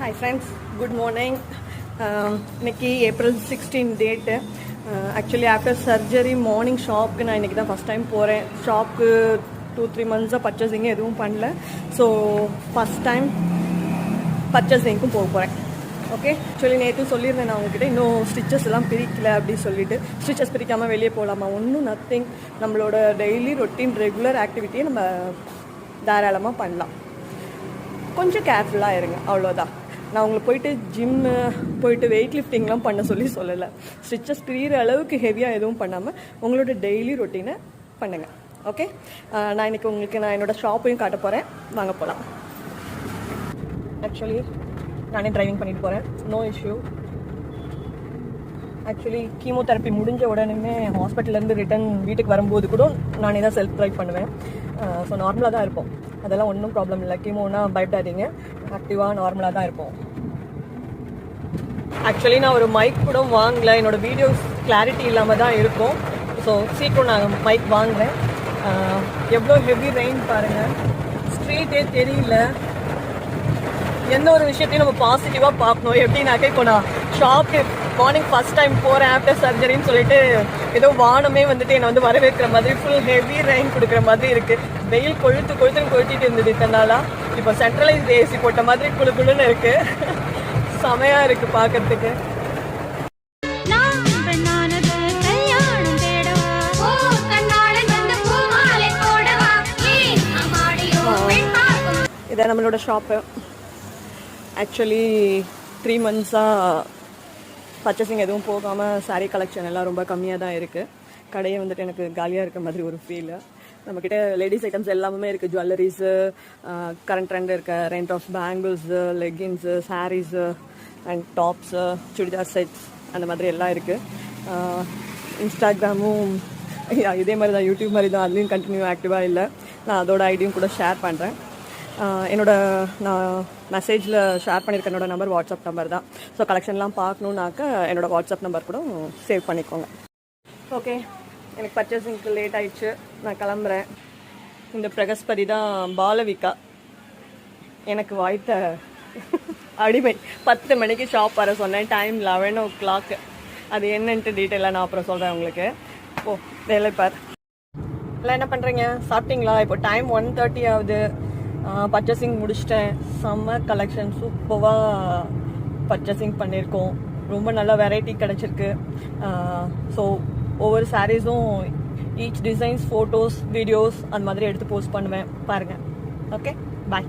Hi friends, good morning. இன்னைக்கு April 16 date. Actually after surgery morning ஷாப்புக்கு நான் இன்றைக்கி தான் ஃபஸ்ட் டைம் போகிறேன். ஷாப்புக்கு 2-3 மந்த்ஸாக பர்ச்சேசிங்கே எதுவும் பண்ணல. ஸோ ஃபஸ்ட் டைம் பர்ச்சேசிங்க்கும் போக போகிறேன். ஓகே, ஆக்சுவலி நேற்று சொல்லியிருந்தேன் நான் உங்ககிட்ட, இன்னும் ஸ்டிச்சஸ் எல்லாம் பிரிக்கல அப்படின்னு சொல்லிட்டு. ஸ்டிச்சஸ் பிரிக்காமல் வெளியே போகலாமா? ஒன்றும் நத்திங். நம்மளோட டெய்லி ரொட்டீன் ரெகுலர் ஆக்டிவிட்டியை நம்ம தாராளமாக பண்ணலாம். கொஞ்சம் கேர்ஃபுல்லாக இருங்க, அவ்வளோதான். நான் உங்களுக்கு போயிட்டு ஜிம்மு போயிட்டு வெயிட் லிஃப்டிங்லாம் பண்ண சொல்லலை. ஸ்டிச்சஸ் பிரிகிற அளவுக்கு ஹெவியாக எதுவும் பண்ணாமல் உங்களோட டெய்லி ரொட்டீனை பண்ணுங்கள். ஓகே, நான் இன்றைக்கி உங்களுக்கு நான் என்னோடய ஷாப்பையும் காட்ட போகிறேன். வாங்க போகலாம். ஆக்சுவலி நானே ட்ரைவிங் பண்ணிட்டு போகிறேன், நோ இஷ்யூ. ஆக்சுவலி கீமோதெரப்பி முடிஞ்ச உடனே ஹாஸ்பிட்டல்லேருந்து ரிட்டன் வீட்டுக்கு வரும்போது கூட நானே தான் செல்ஃப் ட்ரைவ் பண்ணுவேன். ஸோ நார்மலாக தான் இருப்போம், அதெல்லாம் ஒன்றும் ப்ராப்ளம் இல்லை. கீமோனா பயப்படாதீங்க, ஆக்டிவாக நார்மலாக தான் இருப்போம். ஆக்சுவலி நான் ஒரு மைக் கூட வாங்கலை, என்னோடய வீடியோஸ் கிளாரிட்டி இல்லாமல் தான் இருக்கும். ஸோ சீக்கிரம் நான் மைக் வாங்குறேன். எவ்வளோ ஹெவி ரெயின் பாருங்கள், ஸ்ட்ரீட்டே தெரியல. எந்த ஒரு விஷயத்தையும் நம்ம பாசிட்டிவாக பார்க்கணும். எப்படின்னாக்கா இப்போ நான் ஷாப்பு மார்னிங் ஃபஸ்ட் டைம் போகிறேன் ஆஃப்டர் சர்ஜரின்னு சொல்லிட்டு ஏதோ வானமே வந்துட்டு என்னை வந்து வரவேற்கிற மாதிரி ஃபுல் ஹெவி ரெயின் கொடுக்குற மாதிரி இருக்குது. வெயில் கொளுத்திட்டு இருந்தது இத்தனை நாளாக. இப்போ சென்ட்ரலைஸ்ட் ஏசி போட்ட மாதிரி குளுன்னு இருக்குது. செமையாக இருக்குது பார்க்கறதுக்கு. இதான் நம்மளோட ஷாப்பு. ஆக்சுவலி 3 மந்த்ஸாக பர்ச்சேசிங் எதுவும் போகாமல் சாரீ கலெக்ஷன் எல்லாம் ரொம்ப கம்மியாக தான் இருக்குது. கடையை வந்துட்டு எனக்கு காலியாக இருக்க மாதிரி ஒரு ஃபீலு. நம்மக்கிட்ட லேடிஸ் ஐட்டம்ஸ் எல்லாமே இருக்குது. ஜுவல்லரிஸு, கரண்ட் ட்ரெண்ட் இருக்க trend of bangles, leggings, saris and tops, churidar sets, அந்த மாதிரி எல்லாம் இருக்குது. இன்ஸ்டாகிராமும் இதே மாதிரி தான், யூடியூப் மாதிரி தான், அதுலேயும் கண்டினியூ ஆக்டிவாக இல்லை. நான் அதோட ஐடியும் கூட ஷேர் பண்ணுறேன். நான் மெசேஜில் ஷேர் பண்ணியிருக்க என்னோடய நம்பர் வாட்ஸ்அப் நம்பர் தான். ஸோ கலெக்ஷன்லாம் பார்க்கணுன்னாக்க என்னோடய வாட்ஸ்அப் நம்பர் கூட சேவ் பண்ணிக்கோங்க. ஓகே, எனக்கு பர்ச்சேசிங்க்கு லேட் ஆயிடுச்சு, நான் கிளம்புறேன். இந்த பிரகஸ்பதி தான் பாலவிகா, எனக்கு வாய்த்த அடிமை. 10 மணிக்கு ஷாப் வர சொன்னேன், டைம் 11 o'clock. அது என்னன்ட்டு டீட்டெயிலாக நான் அப்புறம் சொல்கிறேன் உங்களுக்கு. ஓ, வேலை பார். எல்லாம் என்ன பண்ணுறீங்க? சாப்பிட்டீங்களா? இப்போ டைம் 1:30 ஆகுது. பர்ச்சேசிங் முடிச்சிட்டேன். சம்மர் கலெக்ஷன் சூப்பராக பர்ச்சேசிங் பண்ணியிருக்கோம். ரொம்ப நல்ல வெரைட்டி கிடச்சிருக்கு. ஸோ ஒவ்வொரு சாரீஸும் ஈச் டிசைன்ஸ், ஃபோட்டோஸ், வீடியோஸ் அந்த மாதிரி எடுத்து போஸ்ட் பண்ணுவேன், பாருங்கள். ஓகே, பாய்.